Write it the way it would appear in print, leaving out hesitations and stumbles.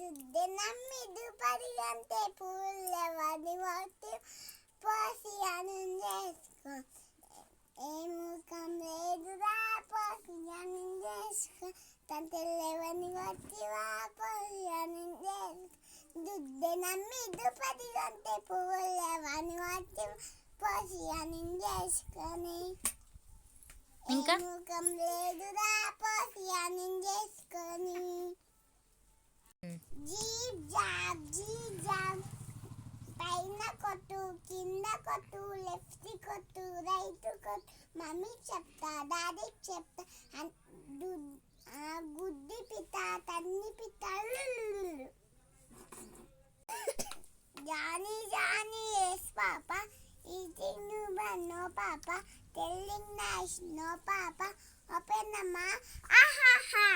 నమ్మిదు పరిగంతే పూలవని వాటి పోసి అనం చేసుకో ఏ ముఖం లేదురా పోసి అనం చేసుకో తంతెల్లవని వాటి పోసి అనం చేసుకో నమ్మిదు పరిగంతే పూలవని వాటి పోసి అనం చేసుకొని ఇంకా ముఖం లేదురా పోసి అనం చేసుకొని జీప్ జాబ్ పైన కొట్టు కింద కొట్టు లెఫ్ట్ కొట్టు రైట్ కొట్టు మమ్మీ చెప్తా డాడీ చెప్తా గుడ్డి పిత తన్ని పిత Johnny Johnny yes papa eating no papa telling nice no papa open అమ్మా ఆహాహా